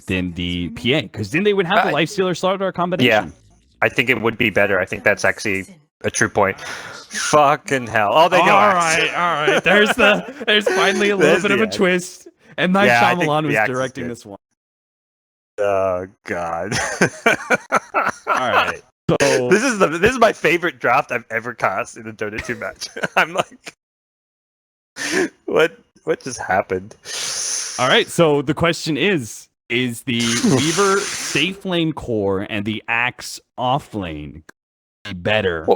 than the PA, because then they would have the Lifestealer Slardar combination. Yeah, I think it would be better. I think that's actually a true point. Fucking hell! Oh, they go. All right. There's finally a little bit of a twist, and Night Shyamalan was directing this one. Oh God! All right. So this is my favorite draft I've ever cast in a Dota 2 match. I'm like, what just happened? All right. So the question is the Weaver safe lane core and the Axe off lane better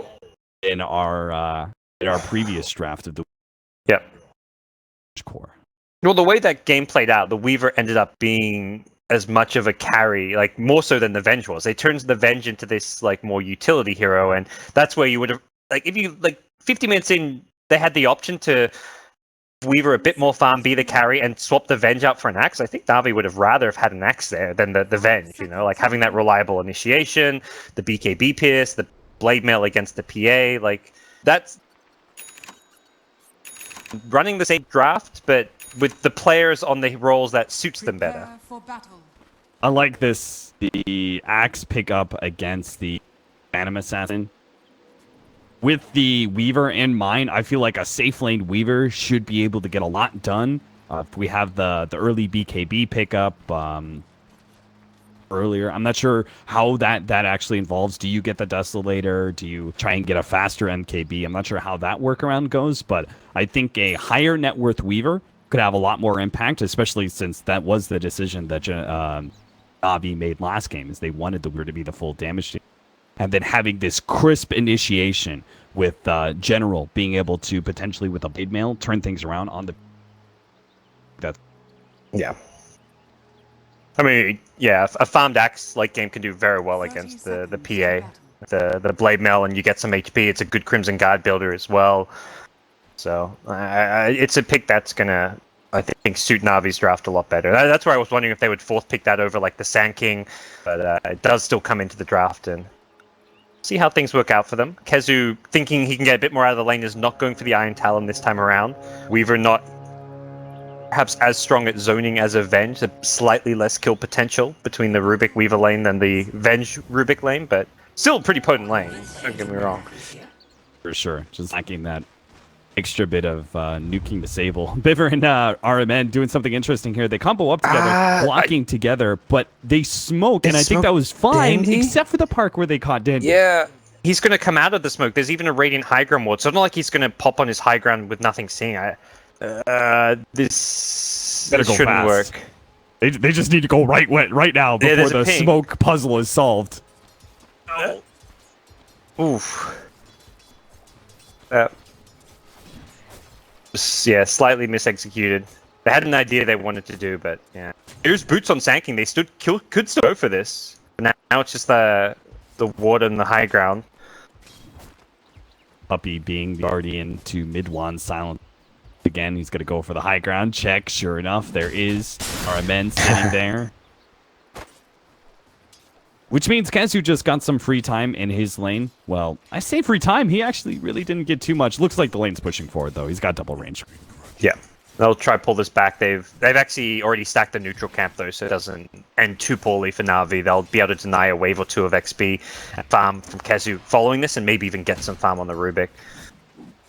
in our previous draft of the core? Well, the way that game played out, the Weaver ended up being as much of a carry, like more so than the Venge was. They turned the Venge into this like more utility hero, and that's where you would have like if you like 50 minutes in, they had the option to Weaver a bit more farm, be the carry, and swap the Venge out for an Axe. I think NaVi would have rather have had an Axe there than the Venge, you know, like having that reliable initiation, the BKB pierce, the blade mail against the PA, like that's running the same draft, but with the players on the roles that suits them better. I like this, the Axe pickup against the Phantom Assassin. With the Weaver in mind, I feel like a safe lane Weaver should be able to get a lot done. If we have the early BKB pickup earlier, I'm not sure how that actually involves. Do you get the Desolator? Do you try and get a faster MKB? I'm not sure how that workaround goes, but I think a higher net worth Weaver could have a lot more impact, especially since that was the decision that NaVi made last game, is they wanted the Weaver to be the full damage team. And then having this crisp initiation with General being able to potentially, with a blade mail, turn things around on the... Yeah. I mean, yeah, a farmed Axe like game can do very well against the PA. The blade mail, and you get some HP. It's a good Crimson Guard builder as well. So it's a pick that's gonna, I think, suit NaVi's draft a lot better. That's where I was wondering if they would fourth pick that over like the Sand King, but it does still come into the draft, and see how things work out for them. Kezu, thinking he can get a bit more out of the lane, is not going for the Iron Talon this time around. Weaver not perhaps as strong at zoning as a Venge, a slightly less kill potential between the Rubik Weaver lane than the Venge Rubik lane, but still a pretty potent lane, don't get me wrong. For sure, just lacking that extra bit of nuking the Sable. Biver and RMN doing something interesting here. They combo up together, blocking together, but they smoke, and I think that was fine, except for the part where they caught Dandy. Yeah, he's going to come out of the smoke. There's even a Radiant High Ground ward, so it's not like he's going to pop on his high ground with nothing seeing. This shouldn't work. They just need to go right now before the smoke puzzle is solved. Oof. Yeah, slightly misexecuted. They had an idea they wanted to do, but yeah. Here's boots on Sand King. They could still go for this. But now it's just the ward and the high ground. Puppy being already into mid-one silent. Again, he's going to go for the high ground. Check. Sure enough, there is RMN sitting there. Which means Kezu just got some free time in his lane. Well, I say free time. He actually really didn't get too much. Looks like the lane's pushing forward, though. He's got double range. Yeah. They'll try to pull this back. They've actually already stacked the neutral camp, though, so it doesn't end too poorly for NaVi. They'll be able to deny a wave or two of XP and farm from Kezu following this, and maybe even get some farm on the Rubik.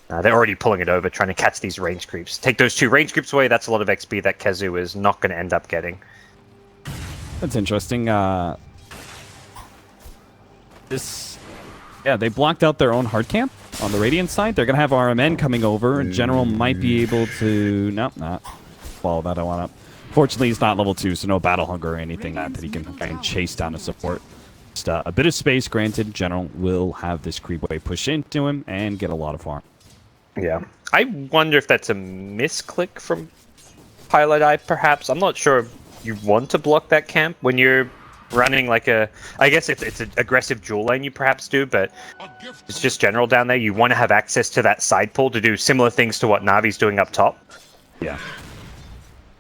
They're already pulling it over, trying to catch these range creeps. Take those two range creeps away, that's a lot of XP that Kezu is not going to end up getting. That's interesting. Yeah, they blocked out their own hard camp on the Radiant side. They're going to have RMN coming over. General might be able to... Nope, not follow that one up. Fortunately, he's not level 2, so no battle hunger or anything that he can chase down a support. Just a bit of space granted. General will have this creep wave push into him and get a lot of farm. Yeah. I wonder if that's a misclick from Pilot Eye, perhaps. I'm not sure if you want to block that camp when you're running like a... I guess if it's an aggressive dual lane, you perhaps do, but it's just General down there. You want to have access to that side pull to do similar things to what Navi's doing up top. Yeah.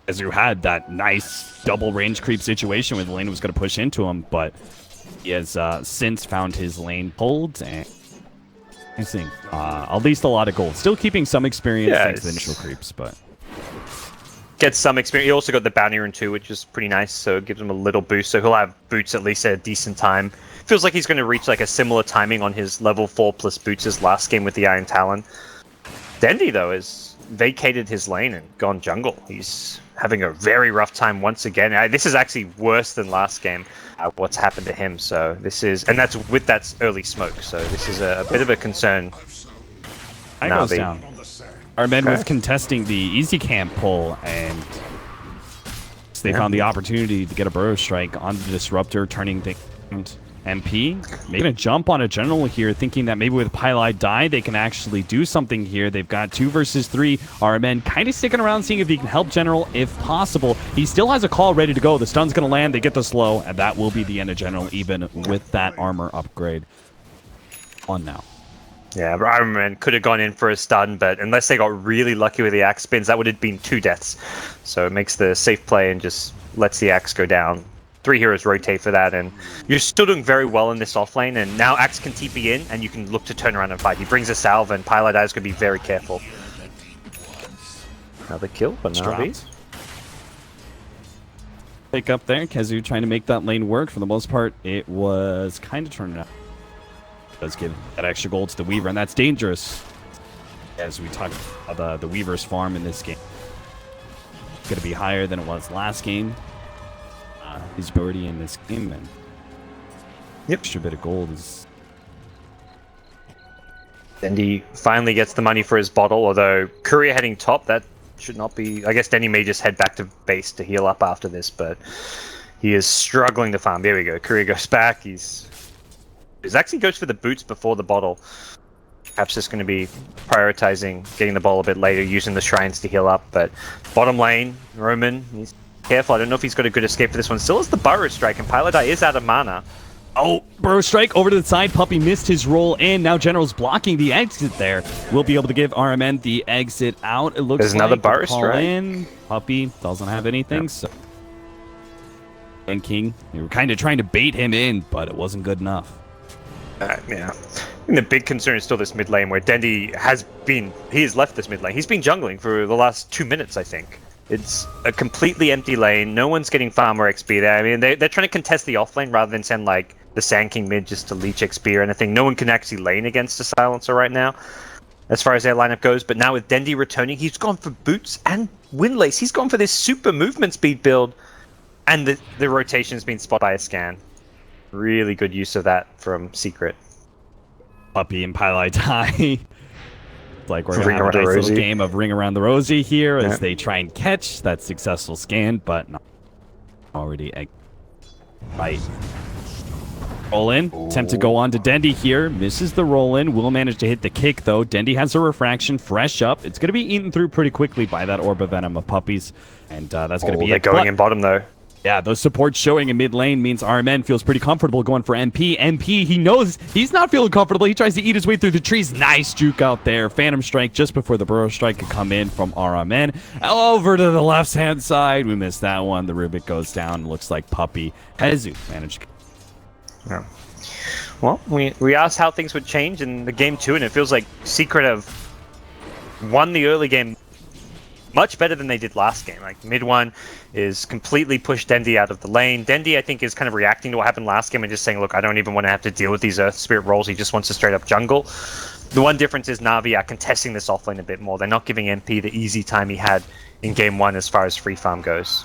As you had that nice double range creep situation where the lane was going to push into him, but he has since found his lane pulled and using at least a lot of gold. Still keeping some experience thanks to the initial creeps, but... gets some experience. He also got the bounty rune too, which is pretty nice, so it gives him a little boost. So he'll have boots at least at a decent time. Feels like he's going to reach like a similar timing on his level 4 plus boots as last game with the Iron Talon. Dendi, though, has vacated his lane and gone jungle. He's having a very rough time once again. This is actually worse than last game, what's happened to him. So this is, and that's with that early smoke. So this is a bit of a concern. That goes down. RMN was contesting the easy camp pull, and they found the opportunity to get a burrow strike on the disruptor, turning things around. MP making a jump on a general here, thinking that maybe with Pylai die, they can actually do something here. They've got 2 versus 3. RMN kind of sticking around, seeing if he can help general if possible. He still has a call ready to go. The stun's going to land. They get the slow, and that will be the end of general, even with that armor upgrade on now. Yeah, RMN could have gone in for a stun, but unless they got really lucky with the axe spins, that would have been 2 deaths. So it makes the safe play and just lets the axe go down. 3 heroes rotate for that, and you're still doing very well in this offlane, and now Axe can TP in, and you can look to turn around and fight. He brings a salve, and Pylai is going to be very careful. Another kill, but NaVi. Pick up there, Kezu trying to make that lane work. For the most part, it was kind of turning out. Does give that extra gold to the Weaver, and that's dangerous. As we talk about the Weaver's farm in this game. It's going to be higher than it was last game. His ability in this game, and extra bit of gold is. Dendi finally gets the money for his bottle, although Courier heading top, that should not be. I guess Dendi may just head back to base to heal up after this, but he is struggling to farm. There we go. Courier goes back. He's actually goes for the boots before the bottle. Perhaps just going to be prioritizing getting the ball a bit later, using the shrines to heal up. But bottom lane, Roman, he's careful. I don't know if he's got a good escape for this one. Still has the burrow strike, and Pylai is out of mana. Oh, burrow strike over to the side. Puppey missed his roll in. Now General's blocking the exit there. We'll be able to give RMN the exit out. It looks There's like another burrow strike. In. Puppey doesn't have anything. So. And King, they were kind of trying to bait him in, but it wasn't good enough. Yeah. I think the big concern is still this mid lane, where Dendi he has left this mid lane. He's been jungling for the last 2 minutes, I think. It's a completely empty lane. No one's getting farm or XP there. I mean, they're trying to contest the offlane rather than send like the Sand King mid just to leech XP or anything. No one can actually lane against a Silencer right now, as far as their lineup goes. But now with Dendi returning, he's gone for boots and Windlace. He's gone for this super movement speed build, and the rotation's been spotted by a scan. Really good use of that from Secret. Puppey and Pylai die. Like we're gonna have a nice little game of Ring Around the Rosie here as they try and catch that successful scan, but not already right. Roll in, attempt to go on to Dendi here, misses the roll in, will manage to hit the kick though. Dendi has a refraction, fresh up. It's gonna be eaten through pretty quickly by that orb of venom of Puppies, and that's gonna be it. They're going in bottom though. Yeah, those supports showing in mid lane means RMN feels pretty comfortable going for MP. MP, he knows he's not feeling comfortable. He tries to eat his way through the trees. Nice juke out there. Phantom Strike just before the Burrow Strike could come in from RMN. Over to the left-hand side. We missed that one. The Rubik goes down. Looks like Puppey. Hezu managed. Yeah. Well, we asked how things would change in the game 2, and it feels like Secret have won the early game much better than they did last game. Like mid one is completely pushed Dendi out of the lane. Dendi, I think, is kind of reacting to what happened last game and just saying, look, I don't even want to have to deal with these Earth Spirit rolls. He just wants to straight up jungle. The one difference is NaVi are contesting this offlane a bit more. They're not giving MP the easy time he had in game 1 as far as free farm goes.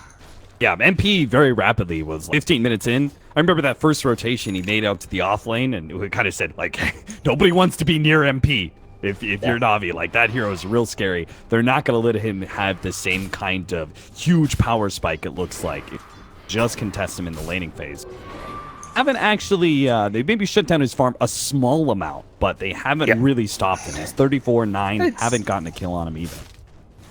Yeah, MP very rapidly was like 15 minutes in. I remember that first rotation he made out to the offlane, and it kind of said, like, nobody wants to be near MP. If you're NaVi, like, that hero is real scary. They're not going to let him have the same kind of huge power spike, it looks like. Just contest him in the laning phase. Haven't actually, they maybe shut down his farm a small amount, but they haven't really stopped him. He's 34-9, haven't gotten a kill on him either.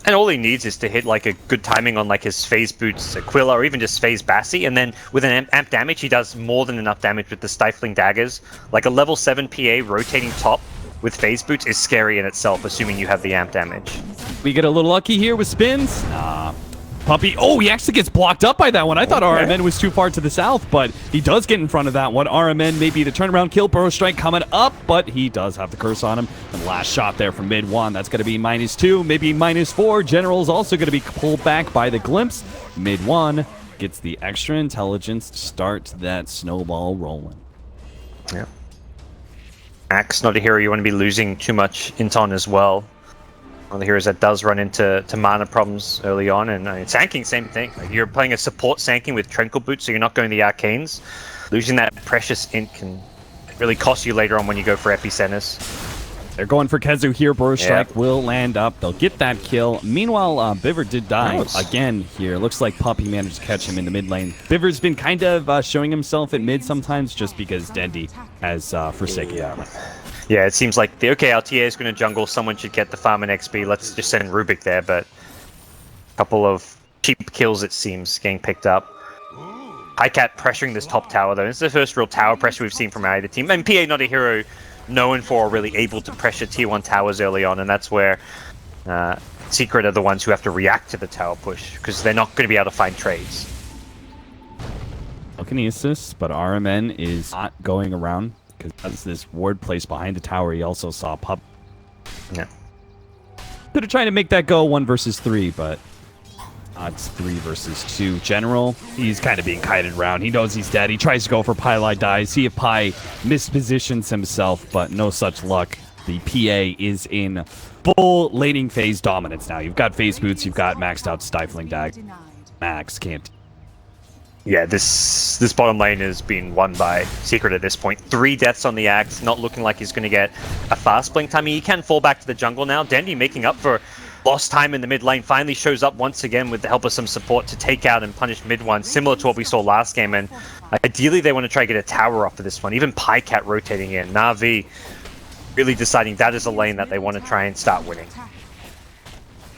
And all he needs is to hit like a good timing on like his phase boots Aquila or even just phase Bassi, and then with an amp damage, he does more than enough damage with the Stifling Daggers. Like a level 7 PA rotating top with phase boots is scary in itself, assuming you have the amp damage. We get a little lucky here with spins. Puppy. Oh, he actually gets blocked up by that one. I thought RMN was too far to the south, but he does get in front of that one. RMN maybe the turnaround kill. Burrow Strike coming up, but he does have the curse on him. And last shot there from mid one. That's going to be -2, maybe -4. General's also going to be pulled back by the glimpse. Mid one gets the extra intelligence to start that snowball rolling. Yeah. Axe, not a hero you want to be losing too much int on as well. One of the heroes that does run into mana problems early on, and Sanking, same thing. Like, you're playing a support Sanking with Tranquil Boots, so you're not going the Arcanes. Losing that precious int can really cost you later on when you go for epicenters. They're going for Kezu here. Burrow Strike will land up. They'll get that kill. Meanwhile, Biver did die again here. Looks like Puppy managed to catch him in the mid lane. Biver's been kind of showing himself at mid sometimes just because Dendy has forsaken him. Yeah, it seems like our TA is going to jungle. Someone should get the farm and XP. Let's just send Rubik there, but a couple of cheap kills, it seems, getting picked up. Highcat pressuring this top tower, though. This is the first real tower pressure we've seen from either team. And PA, not a hero known for really able to pressure tier 1 towers early on, and that's where Secret are the ones who have to react to the tower push, because they're not going to be able to find trades. Telekinesis, but RMN is not going around. Because as this ward placed behind the tower, he also saw Pup. Yeah. Could have tried to make that go 1 versus 3, but it's 3 versus 2. General, he's kind of being kited around. He knows he's dead. He tries to go for Pylai dies. See if Pi mispositions himself, but no such luck. The PA is in full laning phase dominance now. You've got phase boots. You've got maxed out stifling dag. Max can't. Yeah, this bottom lane has been won by Secret at this point. 3 deaths on the Axe, not looking like he's going to get a fast blink time. He can fall back to the jungle now. Dendy making up for lost time in the mid lane, finally shows up once again with the help of some support to take out and punish mid one, similar to what we saw last game. And ideally they want to try to get a tower off of this one. Even Pycat rotating in. NaVi really deciding that is a lane that they want to try and start winning.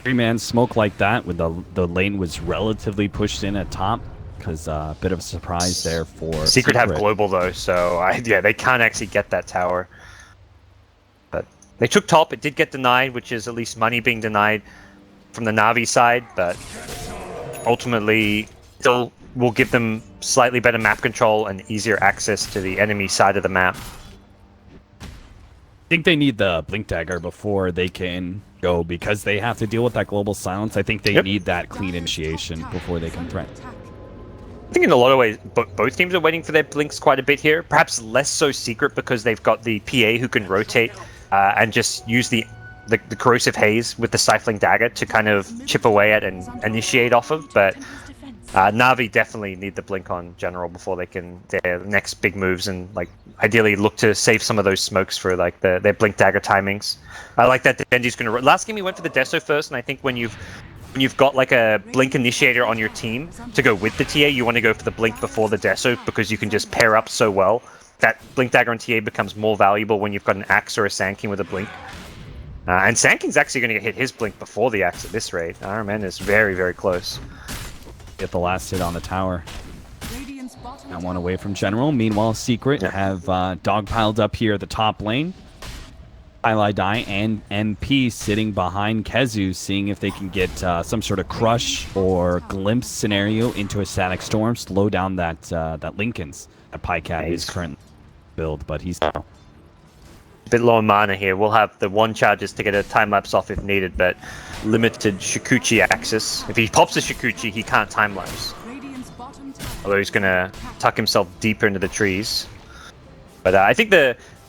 3-man smoke like that when the lane was relatively pushed in at top. Because a bit of a surprise there for Secret have global though, so yeah, they can't actually get that tower. But they took top. It did get denied, which is at least money being denied from the NaVi side. But ultimately, still will give them slightly better map control and easier access to the enemy side of the map. I think they need the Blink Dagger before they can go, because they have to deal with that global silence. I think they need that clean initiation before they can threaten. I think in a lot of ways, both teams are waiting for their blinks quite a bit here. Perhaps less so Secret because they've got the PA who can rotate and just use the corrosive haze with the stifling dagger to kind of chip away at and initiate off of. But NaVi definitely need the blink on General before they can their next big moves and like ideally look to save some of those smokes for like their blink dagger timings. I like that Dendy's going to. Last game he went for the Deso first, and I think when you've got like a blink initiator on your team to go with the TA, you want to go for the blink before the Deso because you can just pair up so well. That blink dagger on TA becomes more valuable when you've got an axe or a Sanking with a blink. And Sanking's actually going to hit his blink before the axe at this rate. RMN is very, very close. Get the last hit on the tower. Now one away from General. Meanwhile, Secret have dogpiled up here at the top lane. Pylai Die and MP sitting behind Kezu, seeing if they can get some sort of crush or glimpse scenario into a static storm, slow down that Lincoln's that Pycat is currently build, but he's a bit low on mana here. We'll have the 1 charges to get a time lapse off if needed, but limited Shikuchi access. If he pops a Shikuchi, he can't time lapse. Although he's gonna tuck himself deeper into the trees. But I think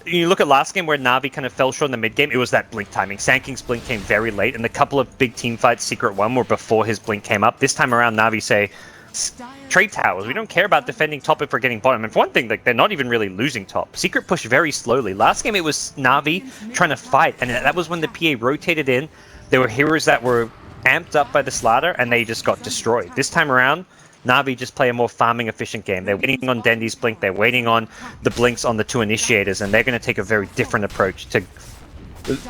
you look at last game where Navi kind of fell short in the mid game, it was that blink timing. Sanking's blink came very late, and the couple of big team fights Secret won were before his blink came up. This time around, Navi say, trade towers. We don't care about defending top if we're getting bottom. And for one thing, like they're not even really losing top. Secret pushed very slowly. Last game it was Navi trying to fight, and that was when the PA rotated in. There were heroes that were amped up by the Slaughter, and they just got destroyed. This time around, Navi just play a more farming efficient game. They're waiting on Dendy's blink, they're waiting on the blinks on the 2 initiators, and they're going to take a very different approach to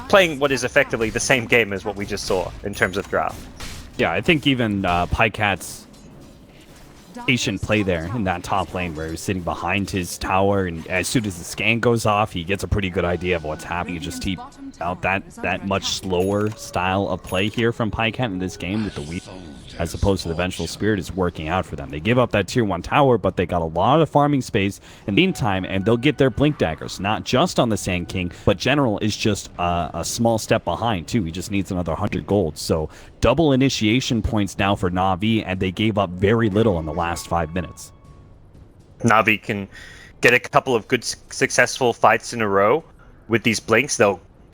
playing what is effectively the same game as what we just saw in terms of draft. Yeah, I think even Pycat's patient play there in that top lane where he was sitting behind his tower, and as soon as the scan goes off, he gets a pretty good idea of what's happening. Just keep out that much slower style of play here from Pycat in this game with the weak. as opposed to the Vengeful Spirit is working out for them. They give up that tier 1 tower, but they got a lot of farming space in the meantime, and they'll get their Blink Daggers, not just on the Sand King, but General is just a small step behind too. He just needs another 100 gold. So double initiation points now for NaVi, and they gave up very little in the last 5 minutes. NaVi can get a couple of good successful fights in a row with these blinks.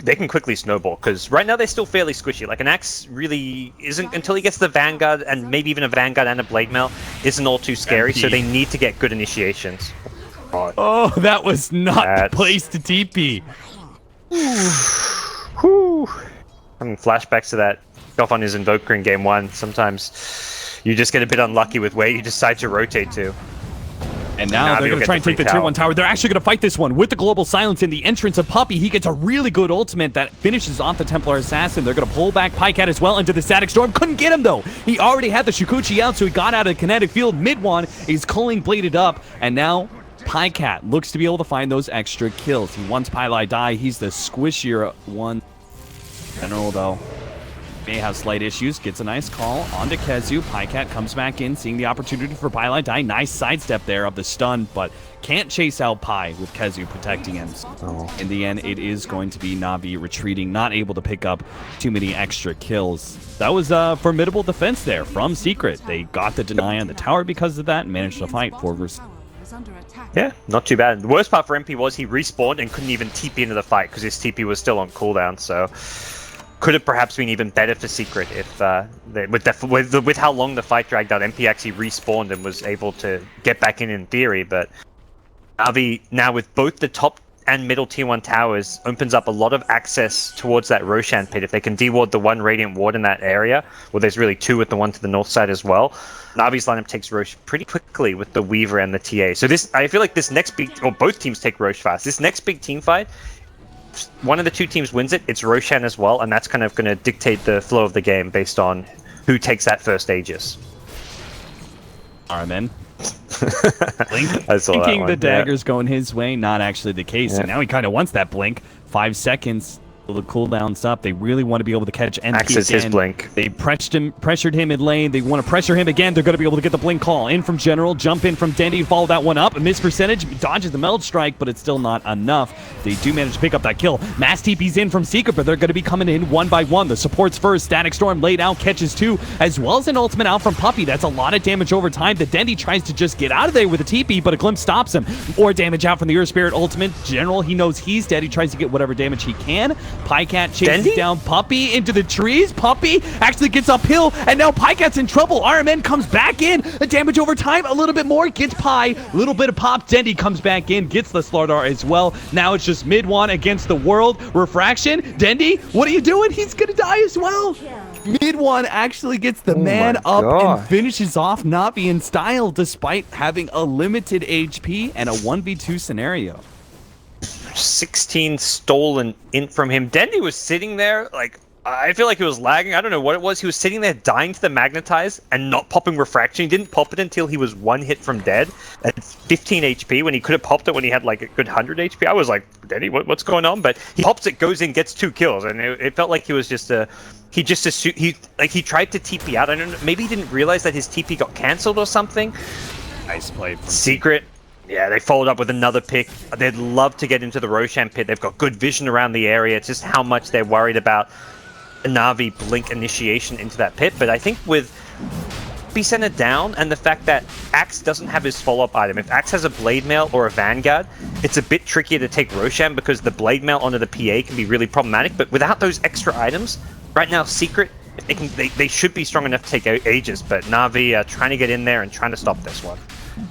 They can quickly snowball, because right now they're still fairly squishy. Like, an Axe really isn't, until he gets the Vanguard, and maybe even a Vanguard and a Blade Mail, isn't all too scary, so they need to get good initiations. Oh, that was not the place to TP. Whew. Having flashbacks to that off on his Invoker in game 1. Sometimes you just get a bit unlucky with where you decide to rotate to. And now they're going to try and take the tier 1 tower. They're actually going to fight this one with the Global Silence in the entrance of Puppey. He gets a really good ultimate that finishes off the Templar Assassin. They're going to pull back Pycat as well into the Static Storm. Couldn't get him, though. He already had the Shukuchi out, so he got out of the kinetic field. Mid-one is culling bladed up, and now Pycat looks to be able to find those extra kills. He wants Pylai die. He's the squishier one. General, though, may have slight issues. Gets a nice call onto Kezu. Pycat comes back in, seeing the opportunity for Pylai die. Nice sidestep there of the stun, but can't chase out Py with Kezu protecting him. So in the end, it is going to be NaVi retreating, not able to pick up too many extra kills. That was a formidable defense there from Secret. They got the deny on the tower because of that and managed to fight 4 versus. Yeah, not too bad. The worst part for MP was he respawned and couldn't even TP into the fight because his TP was still on cooldown, so could have perhaps been even better for Secret if, with how long the fight dragged out, MP actually respawned and was able to get back in theory, but NaVi, now with both the top and middle tier 1 towers, opens up a lot of access towards that Roshan pit. If they can deward the 1 Radiant Ward in that area, well, there's really 2 with the one to the north side as well. NaVi's lineup takes Rosh pretty quickly with the Weaver and the TA. So this, I feel like this next big, or both teams take Rosh fast. This next big team fight, one of the 2 teams wins it, it's Roshan as well, and that's kind of going to dictate the flow of the game based on who takes that first Aegis. Armin. Blink thinking the dagger's going his way, not actually the case. And now he kind of wants that blink. 5 seconds. The cooldown's up. They really want to be able to catch NP Axes his blink. They pressured him in lane. They want to pressure him again. They're going to be able to get the blink call. In from General, jump in from Dendy, follow that one up. A miss percentage, dodges the meld strike, but it's still not enough. They do manage to pick up that kill. Mass TP's in from Secret, but they're going to be coming in 1 by 1. The supports first. Static Storm laid out, catches 2, as well as an ultimate out from Puppey. That's a lot of damage over time. The Dendy tries to just get out of there with a TP, but a glimpse stops him. More damage out from the Earth Spirit ultimate. General, he knows he's dead. He tries to get whatever damage he can. Pycat chases down Puppey into the trees. Puppey actually gets uphill, and now Pycat's in trouble. RMN comes back in. The damage over time, a little bit more. Gets Py. A little bit of pop. Dendy comes back in. Gets the Slardar as well. Now it's just mid-one against the world. Refraction. Dendy, what are you doing? He's going to die as well. Mid-one actually gets the man up and finishes off NaVi in style despite having a limited HP and a 1v2 scenario. 16 stolen in from him. Dendy was sitting there, like, I feel like he was lagging. I don't know what it was. He was sitting there dying to the Magnetize and not popping Refraction. He didn't pop it until he was 1 hit from dead at 15 HP when he could have popped it when he had like a good 100 HP. I was like, Dendy, what's going on? But he pops it, goes in, gets 2 kills, and it felt like he was just he tried to TP out. I don't know, maybe he didn't realize that his TP got cancelled or something. Nice play from Secret. Yeah, they followed up with another pick. They'd love to get into the Roshan pit. They've got good vision around the area. It's just how much they're worried about NaVi blink initiation into that pit. But I think with be centered down and the fact that Axe doesn't have his follow-up item. If Axe has a Blade Mail or a Vanguard, it's a bit trickier to take Roshan because the Blade Mail onto the PA can be really problematic. But without those extra items, right now Secret, they should be strong enough to take Aegis. But NaVi trying to get in there and trying to stop this one.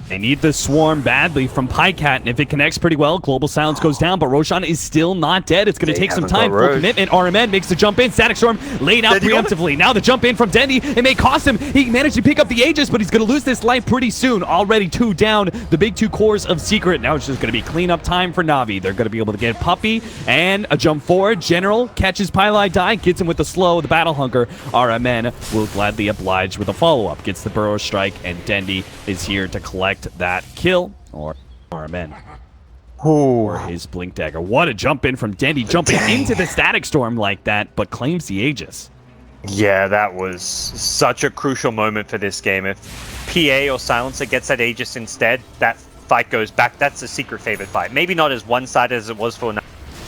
They need the swarm badly from Pycat, and if it connects pretty well, Global Silence goes down, but Roshan is still not dead. It's going to take some time. Full commitment. RMN makes the jump in. Static Storm laid out preemptively. Now the jump in from Dendy. It may cost him. He managed to pick up the Aegis, but he's going to lose this life pretty soon. Already 2 down. The big 2 cores of Secret. Now it's just going to be cleanup time for NaVi. They're going to be able to get Puppey and a jump forward. General catches Pylai die, gets him with the slow, the Battle Hunger. RMN will gladly oblige with a follow-up. Gets the Burrow Strike, and Dendy is here to collect that kill, or RMN. Or his Blink Dagger. What a jump in from Dendy, jumping into the Static Storm like that, but claims the Aegis. Yeah, that was such a crucial moment for this game. If PA or Silencer gets that Aegis instead, that fight goes back. That's a secret favorite fight. Maybe not as one-sided as it was for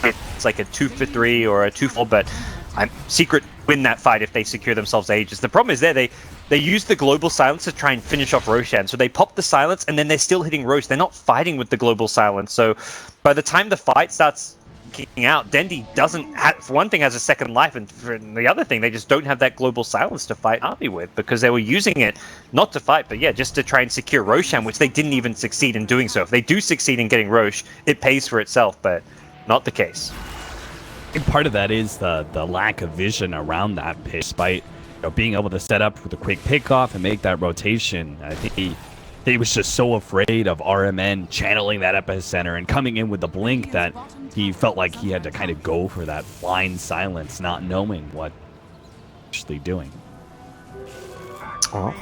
it's like a 2-for-3 or a 2-4, but Secret win that fight if they secure themselves Aegis. The problem is they use the global silence to try and finish off Roshan. So they pop the silence and then they're still hitting Rosh. They're not fighting with the global silence. So by the time the fight starts kicking out, Dendi doesn't have, for one thing, has a second life, and for the other thing, they just don't have that global silence to fight NaVi with, because they were using it not to fight, but yeah, just to try and secure Roshan, which they didn't even succeed in doing so. If they do succeed in getting Rosh, it pays for itself, but not the case. And part of that is the lack of vision around that pitch, despite being able to set up with a quick pickoff and make that rotation. I think he was just so afraid of RMN channeling that epicenter and coming in with the blink that he felt like he had to kind of go for that blind silence, not knowing what actually doing. Oh.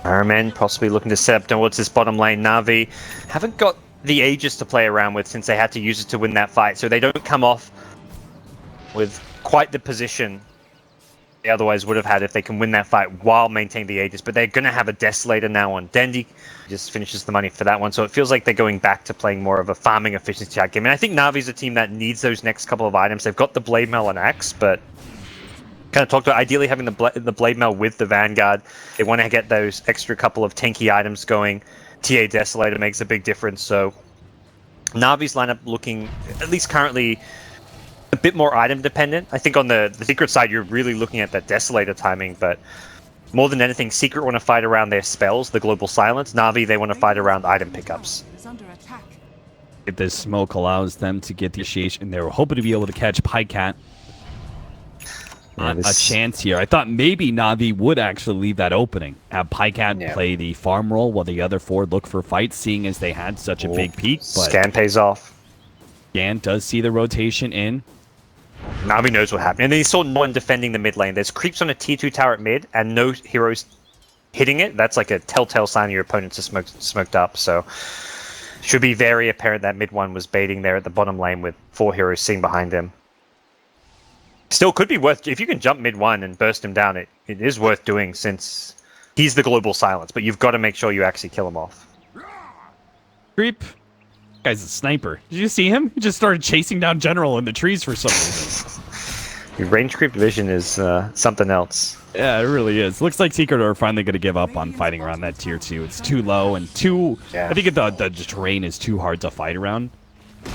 RMN possibly looking to set up towards this bottom lane. NaVi haven't got the Aegis to play around with since they had to use it to win that fight, so they don't come off with quite the position they otherwise would have had if they can win that fight while maintaining the Aegis. But they're going to have a Desolator now on Dendi. Just finishes the money for that one. So it feels like they're going back to playing more of a farming efficiency type game. And I think Navi's a team that needs those next couple of items. They've got the Blade Mail and Axe, but kind of talked about ideally having the Blade Mail with the Vanguard. They want to get those extra couple of tanky items going. TA Desolator makes a big difference. So Navi's lineup looking, at least currently, a bit more item dependent. I think on the Secret side, you're really looking at that Desolator timing, but more than anything, Secret want to fight around their spells, the Global Silence. NaVi, they want to fight around item pickups. If this smoke allows them to get the initiation, they were hoping to be able to catch Pycat. Not a chance here. I thought maybe NaVi would actually leave that opening. Have Pycat play the farm role while the other four look for fights, seeing as they had such a big peak. But Scan pays off. Scan does see the rotation in. NaVi knows what happened. And then he saw no one defending the mid lane. There's creeps on a tier 2 tower at mid and no heroes hitting it. That's like a telltale sign your opponents are smoked up. So should be very apparent that mid one was baiting there at the bottom lane with 4 heroes sitting behind him. Still could be worth, if you can jump mid one and burst him down, it is worth doing since he's the global silence, but you've got to make sure you actually kill him off. Creep. Guy's a sniper. Did you see him? He just started chasing down General in the trees for some reason. Your range creep vision is something else. Yeah, it really is. Looks like Secret are finally going to give up on fighting around that tier 2. It's too low and too... Yeah. I think the terrain is too hard to fight around.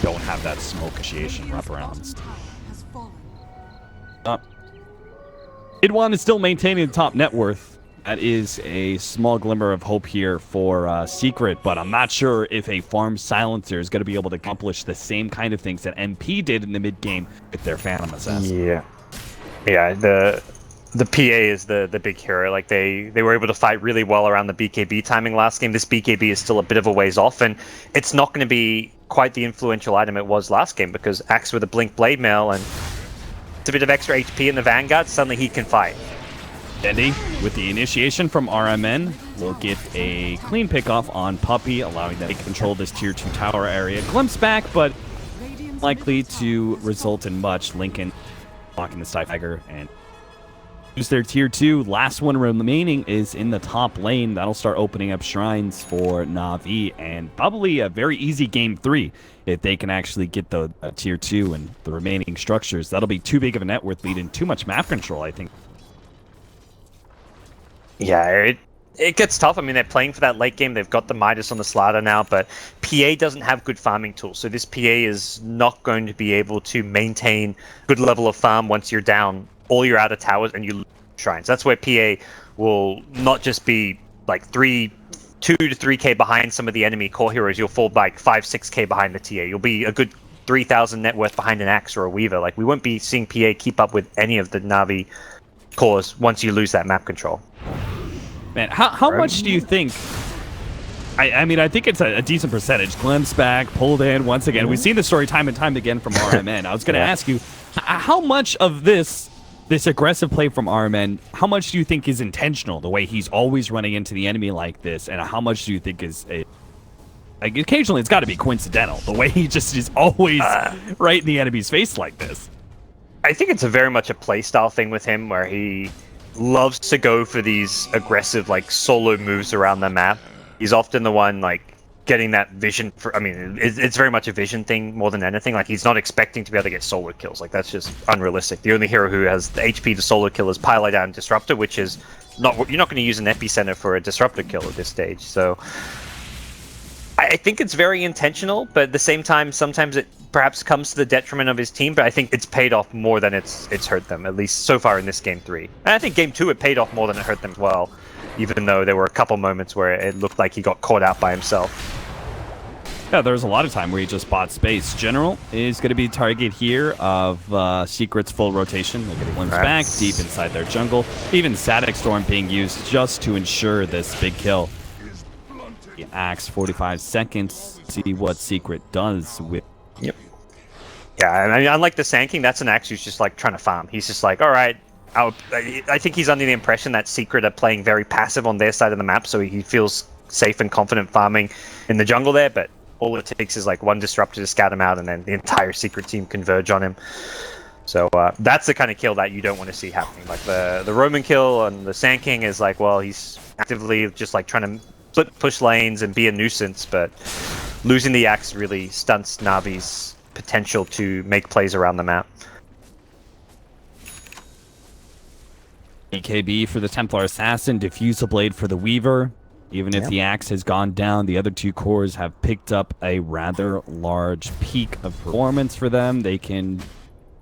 Don't have that smoke initiation wrap around. Idwan is still maintaining the top net worth. That is a small glimmer of hope here for Secret, but I'm not sure if a farm silencer is going to be able to accomplish the same kind of things that MP did in the mid game with their Phantom Assassin. Yeah. The PA is the big hero. Like they were able to fight really well around the BKB timing last game. This BKB is still a bit of a ways off, and it's not going to be quite the influential item it was last game because Axe with a Blink Blade Mail and it's a bit of extra HP in the Vanguard. Suddenly he can fight. Dendi, with the initiation from RMN, will get a clean pickoff on Puppey, allowing them to control this tier 2 tower area. Glimpse back, but likely to result in much. Lincoln blocking the Stagger and use their tier 2. Last one remaining is in the top lane. That'll start opening up shrines for NaVi, and probably a very easy game 3 if they can actually get the tier 2 and the remaining structures. That'll be too big of a net worth lead and too much map control, I think. Yeah, it gets tough. I mean, they're playing for that late game. They've got the Midas on the slider now, but PA doesn't have good farming tools. So this PA is not going to be able to maintain good level of farm once you're down all your outer towers and you lose shrines. That's where PA will not just be like 2 to 3k behind some of the enemy core heroes. You'll fall like 5-6k behind the TA. You'll be a good 3,000 net worth behind an Axe or a Weaver. Like, we won't be seeing PA keep up with any of the NaVi cores once you lose that map control. Man, how much do you think... I mean, I think it's a decent percentage. Glimpse back, pulled in once again. We've seen the story time and time again from RMN. I was going to ask you, how much of this aggressive play from RMN, how much do you think is intentional, the way he's always running into the enemy like this, and how much do you think is... like, occasionally it's got to be coincidental, the way he just is always right in the enemy's face like this. I think it's a very much a playstyle thing with him, where he loves to go for these aggressive, like, solo moves around the map. He's often the one, like, getting that vision for, I mean, it's very much a vision thing more than anything. Like, he's not expecting to be able to get solo kills. Like, that's just unrealistic. The only hero who has the HP to solo kill is Pilot and Disruptor, which is not, you're not going to use an epicenter for a Disruptor kill at this stage. So I think it's very intentional, but at the same time, sometimes it perhaps comes to the detriment of his team, but I think it's paid off more than it's hurt them, at least so far in this Game 3. And I think Game 2 it paid off more than it hurt them as well, even though there were a couple moments where it looked like he got caught out by himself. Yeah, there's a lot of time where he just bought space. General is going to be target here of Secret's full rotation. They're getting glimpse back deep inside their jungle. Even Static Storm being used just to ensure this big kill. The Axe, 45 seconds. See what Secret does with... Yep. Yeah, I mean, unlike the Sand that's an Axe who's just like trying to farm. He's just like, all right, I think he's under the impression that Secret are playing very passive on their side of the map, so he feels safe and confident farming in the jungle there, but all it takes is like one Disruptor to scout him out, and then the entire Secret team converge on him. So that's the kind of kill that you don't want to see happening. Like the Roman kill and the Sand King is like, well, he's actively just like trying to push lanes and be a nuisance, but losing the Axe really stunts Navi's potential to make plays around the map. EKB for the Templar Assassin, Diffusal Blade for the Weaver. Even if the Axe has gone down, the other two cores have picked up a rather large peak of performance for them. They can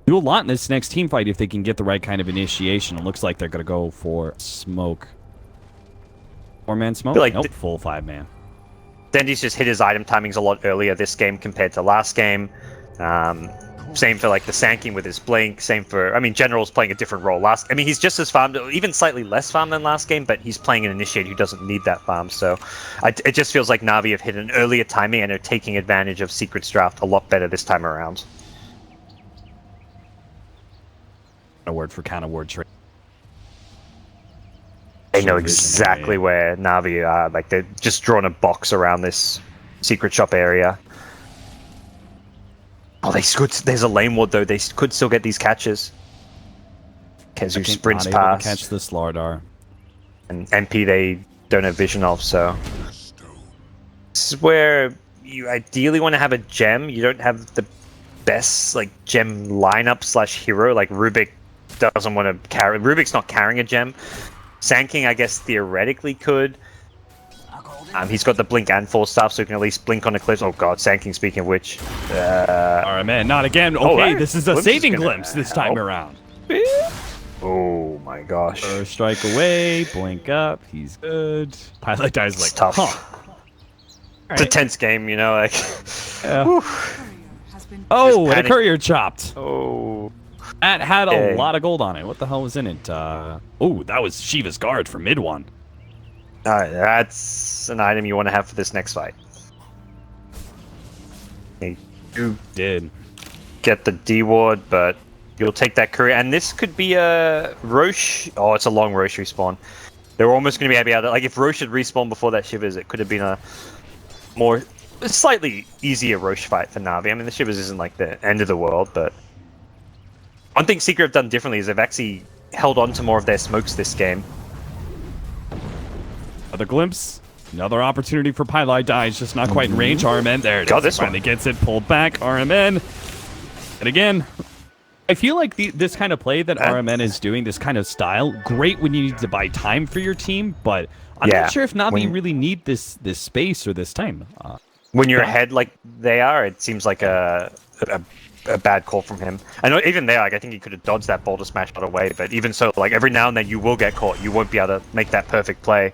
do a lot in this next team fight if they can get the right kind of initiation. It looks like they're going to go for smoke. 4-man smoke? Like nope, full 5-man. Dendy's just hit his item timings a lot earlier this game compared to last game. Same for like the Sand King with his blink. Same for, I mean, General's playing a different role. I mean, he's just as farmed, even slightly less farm than last game, but he's playing an Initiate who doesn't need that farm. So it just feels like Na'Vi have hit an earlier timing and are taking advantage of Secret's draft a lot better this time around. A word for counter word trade. They know exactly where Na'Vi are. Like, they're just drawn a box around this secret shop area. Oh, there's a lane ward though. They could still get these catches. Kezu sprints past. Catch the Slardar. And MP they don't have vision of, so this is where you ideally want to have a gem. You don't have the best like gem lineup / hero. Like Rubik doesn't want to carry. Rubik's not carrying a gem. Sand King, I guess, theoretically could. He's got the blink and full stuff, so he can at least blink on the cliffs. Oh god, Sand King, speaking of which. Alright, man, not again. Okay, this is a saving glimpse this time around. Oh my gosh. First strike away, blink up, he's good. Pilot dies like, tough. Huh. It's a tense game, you know, like. Oh, and a courier chopped. Oh. That had a lot of gold on it. What the hell was in it? Oh, that was Shiva's Guard for mid one. Alright, that's an item you want to have for this next fight. You did get the D ward, but you'll take that courier. And this could be a Roche. Oh, it's a long Roche respawn. They're almost going to be able to, like, if Roche had respawned before that Shivers, it could have been a slightly easier Roche fight for Na'Vi. I mean, the Shivers isn't like the end of the world, but one thing Secret have done differently is they've actually held on to more of their smokes this game. Another glimpse. Another opportunity for Pylai dies, just not quite in range. RMN, there it is. This finally gets it pulled back. RMN. And again, I feel like this kind of play that RMN is doing, this kind of style, great when you need to buy time for your team, but I'm not sure if Na'Vi really need this space or this time. When you're ahead like they are, it seems like a bad call from him. I know even there, like, I think he could have dodged that boulder smash out away, but even so, like, every now and then you will get caught. You won't be able to make that perfect play.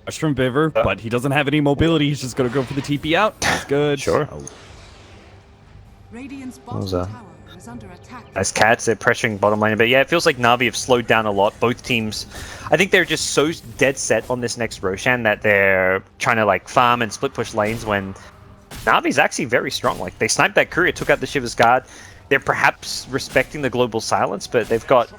Rush from Biver, but he doesn't have any mobility. He's just going to go for the TP out. That's good. Sure. As Cats, they're pressuring bottom lane. But yeah, it feels like Na'Vi have slowed down a lot. Both teams, I think they're just so dead set on this next Roshan that they're trying to like farm and split push lanes when Na'Vi's actually very strong. Like, they sniped that courier, took out the Shiva's Guard. They're perhaps respecting the global silence, but they've got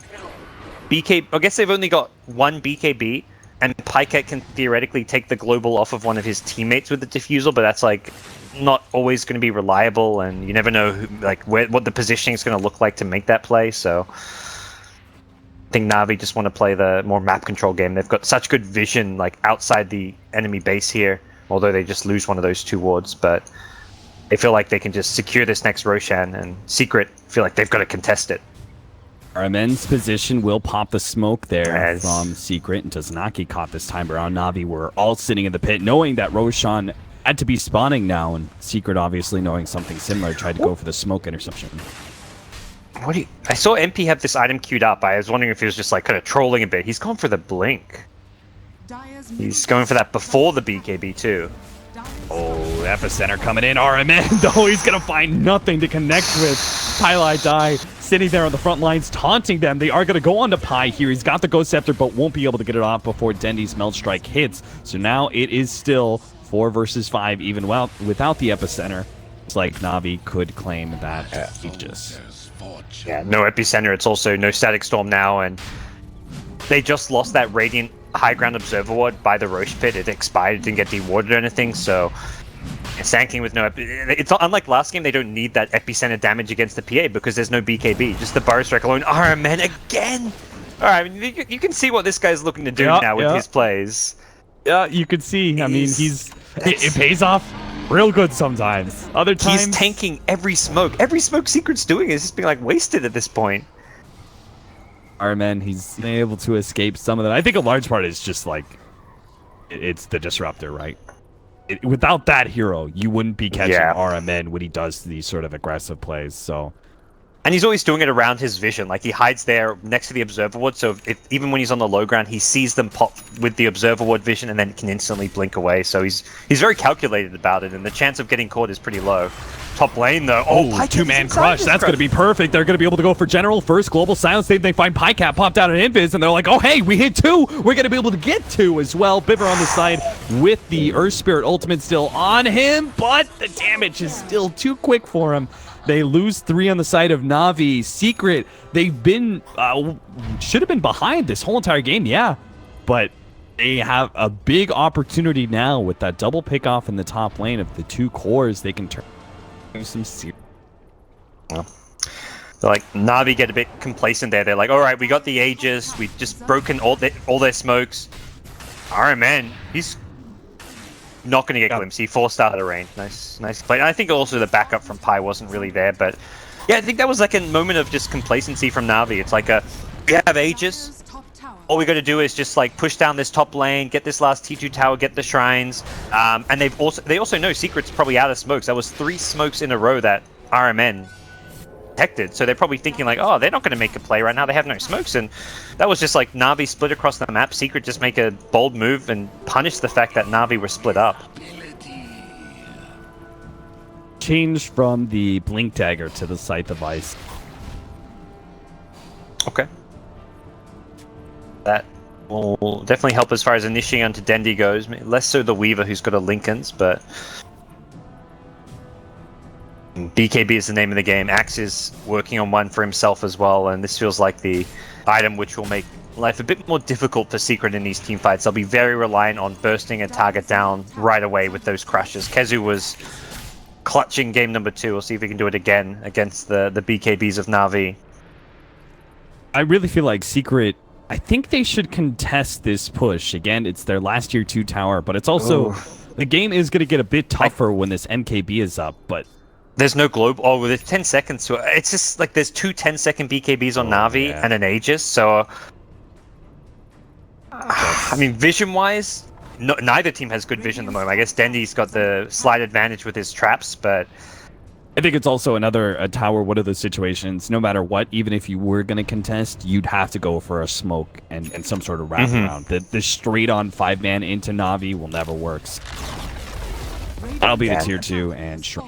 BK. I guess they've only got one BKB. And Pyket can theoretically take the global off of one of his teammates with the diffusal, but that's like not always going to be reliable, and you never know what the positioning is going to look like to make that play. So I think Na'Vi just want to play the more map control game. They've got such good vision like outside the enemy base here, although they just lose one of those 2 wards, but they feel like they can just secure this next Roshan, and Secret feel like they've got to contest it. RMN's position will pop the smoke there from Secret, and does not get caught this time around. Na'Vi were all sitting in the pit, knowing that Roshan had to be spawning now, and Secret, obviously knowing something similar, tried to go for the smoke interception. I saw MP have this item queued up. I was wondering if he was just like kind of trolling a bit. He's gone for the blink. He's going for that before the BKB too. Oh, Epicenter coming in. RMN, though, he's going to find nothing to connect with. Pylai Die sitting there on the front lines, taunting them. They are going to go on to Pi here. He's got the Ghost Scepter, but won't be able to get it off before Dendi's Melt Strike hits. So now it is still 4 versus 5, even without the Epicenter. It's like Na'Vi could claim that Aegis. Yeah, no Epicenter. It's also no Static Storm now, and they just lost that Radiant High Ground Observer Ward by the Roche Pit. It expired, it didn't get dewarded or anything, so Sand King with no it's not, unlike last game, they don't need that Epicenter damage against the PA because there's no BKB. Just the Burrow Strike alone. RMN again! Alright, I mean, you can see what this guy's looking to do now with his plays. Yeah, you could see. I mean, it pays off real good sometimes. Other times... He's tanking every smoke. Every smoke Secret's doing is just being, like, wasted at this point. RMN, he's been able to escape some of that. I think a large part is just, like, it's the Disruptor, right? Without that hero, you wouldn't be catching RMN when he does these sort of aggressive plays, so... And he's always doing it around his vision. Like, he hides there next to the Observer Ward, so even when he's on the low ground, he sees them pop with the Observer Ward vision and then can instantly blink away. So he's very calculated about it, and the chance of getting caught is pretty low. Top lane, though. Oh, 2-man crush. That's going to be perfect. They're going to be able to go for General first. Global Silence. They find Pycat popped out an Invis, and they're like, oh, hey, we hit 2. We're going to be able to get 2 as well. Bibber on the side with the Earth Spirit ultimate still on him, but the damage is still too quick for him. They lose 3 on the side of Na'Vi. Secret, they've been, should have been behind this whole entire game, yeah. But they have a big opportunity now with that double pick off in the top lane of the 2 cores. They can turn some serious. Well, like, Na'Vi get a bit complacent there. They're like, all right, we got the Aegis. We've just broken all their smokes. RMN, he's not going to get glimpsed. He forced out of the range. Nice play. And I think also the backup from Pi wasn't really there, but yeah, I think that was like a moment of just complacency from Na'Vi. It's like we have Aegis. All we got to do is just like push down this top lane, get this last T2 tower, get the shrines, and they also know Secret's probably out of smokes. That was 3 smokes in a row that RMN detected, so they're probably thinking like, oh, they're not going to make a play right now. They have no smokes, and that was just like Na'Vi split across the map. Secret just make a bold move and punish the fact that Na'Vi were split up. Change from the Blink Dagger to the Scythe of Ice. Okay. That will definitely help as far as initiating onto Dendi goes. Less so the Weaver, who's got a Lincoln's, but BKB is the name of the game. Axe is working on one for himself as well, and this feels like the item which will make life a bit more difficult for Secret in these team fights. They'll be very reliant on bursting a target down right away with those crushes. Kezu was clutching game number 2. We'll see if he can do it again against the BKBs of Na'Vi. I really feel like Secret, I think they should contest this push. Again, it's their last tier 2 tower, but it's also, the game is going to get a bit tougher when this MKB is up, but there's no globe. Oh, well, there's 10 seconds. So it's just like there's 2 10-second BKBs on Na'Vi and an Aegis. So, I mean, vision-wise, neither team has good vision at the moment. I guess Dendi's got the slight advantage with his traps, but I think it's also a tower, one of those situations, no matter what, even if you were going to contest, you'd have to go for a smoke and some sort of wraparound. The straight-on 5-man into Na'Vi will never work. That'll be the tier 2, and sure.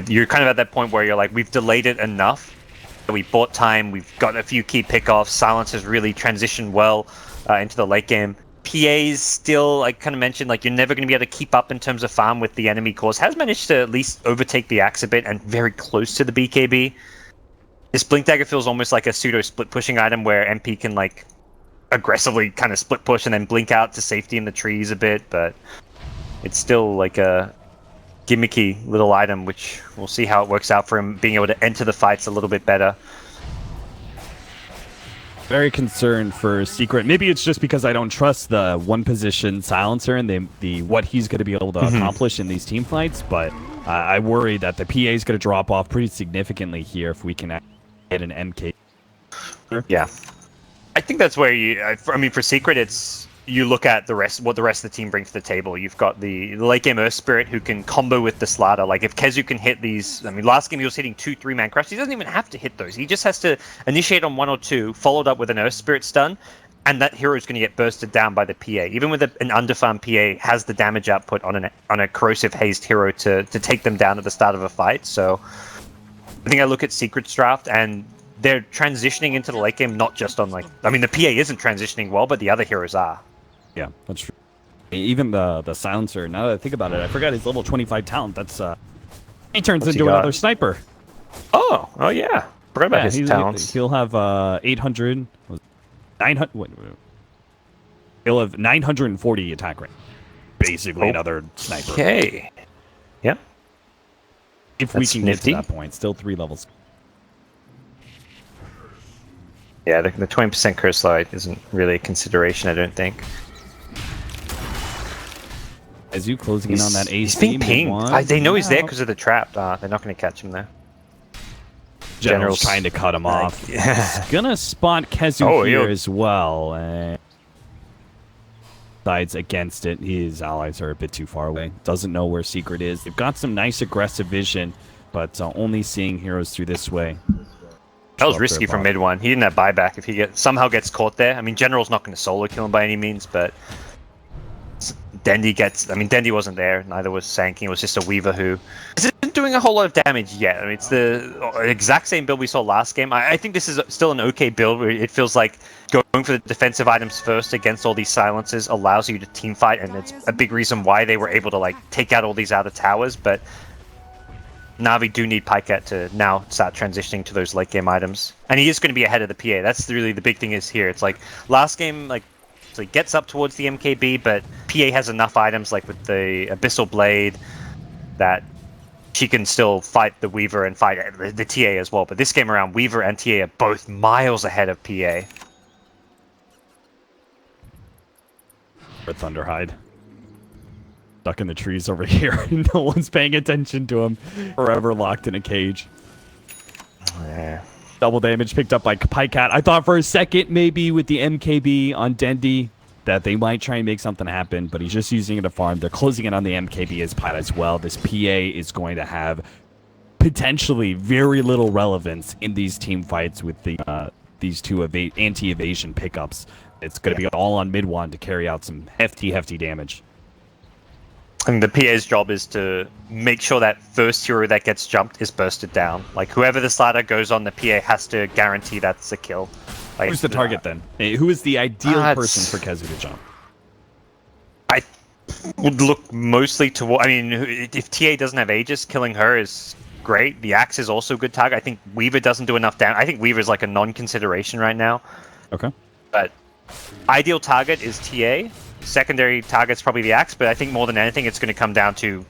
You're kind of at that point where you're like, we've delayed it enough. We bought time. We've got a few key pickoffs. Silence has really transitioned well into the late game. PA's still, I kind of mentioned, like, you're never going to be able to keep up in terms of farm with the enemy cores. Has managed to at least overtake the Axe a bit and very close to the BKB. This Blink Dagger feels almost like a pseudo split pushing item where MP can like aggressively kind of split push and then blink out to safety in the trees a bit, but it's still like a gimmicky little item, which we'll see how it works out for him, being able to enter the fights a little bit better. Very concerned for Secret. Maybe it's just because I don't trust the one position silencer and the what he's going to be able to accomplish in these team fights, but I worry that the PA is going to drop off pretty significantly here if we can get an MK. Yeah, I think that's where I mean, for Secret, it's you look at what the rest of the team brings to the table. You've got the late game Earth Spirit who can combo with the Slider. Like if Kezu can hit these, I mean, last game he was hitting 2 3-man crush. He doesn't even have to hit those. He just has to initiate on 1 or 2, followed up with an Earth Spirit stun, and that hero is going to get bursted down by the PA. Even with an underfarmed PA, has the damage output on a corrosive hazed hero to take them down at the start of a fight. So I think I look at Secret's draft and they're transitioning into the late game, not just on I mean, the PA isn't transitioning well, but the other heroes are. Yeah, that's true. Even the silencer, now that I think about it, I forgot his level 25 talent. That's he turns into another sniper. Oh yeah. Forgot about his talents. He'll have 800, 900. Wait. He'll have 940 attack rate. Basically another sniper. Okay. Yeah. If we can get to that point, still 3 levels. Yeah, the 20% curse slide isn't really a consideration, I don't think. As you closing in on that AC, he's being pinged. They know he's there because of the trap. They're not going to catch him there. General's trying to cut him off. He's gonna spot Kezu here as well. Sides against it. His allies are a bit too far away. Doesn't know where Secret is. They've got some nice aggressive vision, but only seeing heroes through this way. That was risky from mid one. He didn't have buyback. If he somehow gets caught there, I mean, General's not going to solo kill him by any means, but Dendi gets. I mean, Dendi wasn't there. Neither was Sanking. It was just a Weaver who isn't doing a whole lot of damage yet. I mean, it's the exact same build we saw last game. I think this is still an okay build. Where it feels like going for the defensive items first against all these silences allows you to team fight, and it's a big reason why they were able to take out all these outer towers. But NaVi do need Pycat to now start transitioning to those late game items, and he is going to be ahead of the PA. That's really the big thing is here. It's like last game, so he gets up towards the MKB, but PA has enough items like with the Abyssal Blade that she can still fight the Weaver and fight the TA as well. But this game around, Weaver and TA are both miles ahead of PA. For Thunderhide. Stuck in the trees over here. No one's paying attention to him. Forever locked in a cage. Yeah. Double damage picked up by Pycat. I thought for a second maybe with the MKB on Dendi that they might try and make something happen, but he's just using it to farm. They're closing in on the MKB as Pycat as well. This PA is going to have potentially very little relevance in these team fights with these two anti-evasion pickups. It's going to be all on mid one to carry out some hefty damage. And the PA's job is to make sure that first hero that gets jumped is bursted down. Like, whoever the slider goes on, the PA has to guarantee that's a kill. Who's the target then? Who is the ideal person for Kezu to jump? I would look mostly toward... I mean, if TA doesn't have Aegis, killing her is great. The Axe is also a good target. I think Weaver doesn't do enough damage. I think Weaver is like a non-consideration right now. Okay. But ideal target is TA. Secondary target's probably the Axe, but I think more than anything it's going to come down to